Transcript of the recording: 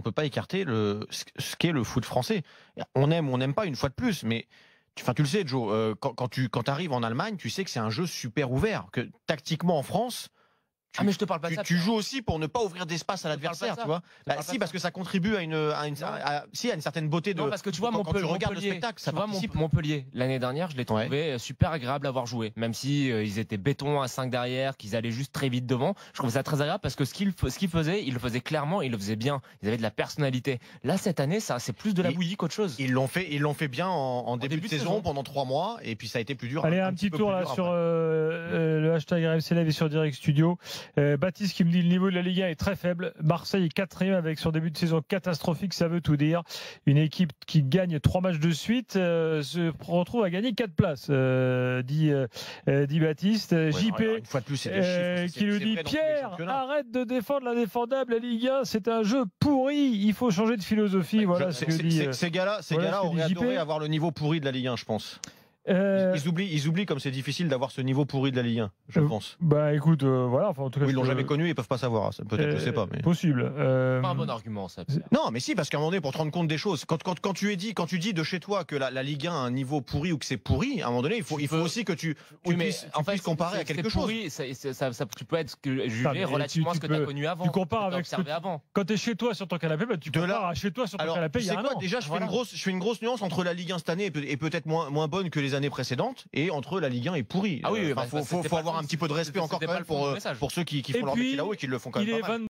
peut pas écarter ce qu'est le foot français. On aime ou on n'aime pas, une fois de plus, mais tu le sais, Joe, quand tu arrives en Allemagne, tu sais que c'est un jeu super ouvert, que tactiquement en France, mais je te parle pas de ça. tu joues aussi pour ne pas ouvrir d'espace à l'adversaire, tu vois. Si, parce que ça contribue à une certaine beauté de. Non, parce que tu vois, quand tu regardes le spectacle, ça participe. Montpellier, l'année dernière, je l'ai trouvé super agréable à avoir joué. Même si ils étaient béton à 5 derrière, qu'ils allaient juste très vite devant. Je trouvais ça très agréable parce que ce qu'ils faisaient, ils le faisaient clairement, ils le faisaient bien. Ils avaient de la personnalité. Là, cette année, c'est plus de la bouillie qu'autre chose. Ils l'ont fait bien en début de saison pendant 3 mois, et puis ça a été plus dur. Allez, un petit tour là sur le hashtag RMC Live et sur Direct Studio. Baptiste qui me dit le niveau de la Ligue 1 est très faible. Marseille est 4e avec son début de saison catastrophique, ça veut tout dire. Une équipe qui gagne 3 matchs de suite se retrouve à gagner 4 places, dit Baptiste. JP une fois de plus, c'est des chiffres, qui nous dit Pierre, arrête de défendre l'indéfendable, la Ligue 1, c'est un jeu pourri, il faut changer de philosophie. Voilà ce que dit. Ces gars-là auraient adoré avoir le niveau pourri de la Ligue 1, je pense. Ils oublient comme c'est difficile d'avoir ce niveau pourri de la Ligue 1, je pense. Bah écoute, voilà. Enfin, en tout cas, ils l'ont jamais connu, ils peuvent pas savoir. Peut-être, je sais pas. Mais... Possible. Pas un bon argument, ça. Non, mais si, parce qu'à un moment donné, pour te rendre compte des choses, quand tu dis de chez toi que la Ligue 1 a un niveau pourri ou que c'est pourri, à un moment donné, il faut aussi que tu puisses comparer à quelque chose. Pourri, tu peux être jugé relativement à ce que tu as connu avant. Tu compares avec ce que avant. Quand tu es chez toi sur ton canapé, tu compares à chez toi sur ton canapé. Il y a un an. Déjà, je fais une grosse nuance entre la Ligue 1 cette année et peut-être moins bonne que les années précédentes, et entre la Ligue 1 et pourri. Ah oui, faut avoir un petit peu de respect encore quand même pour ceux qui font leur métier là-haut et qui le font quand même pas mal.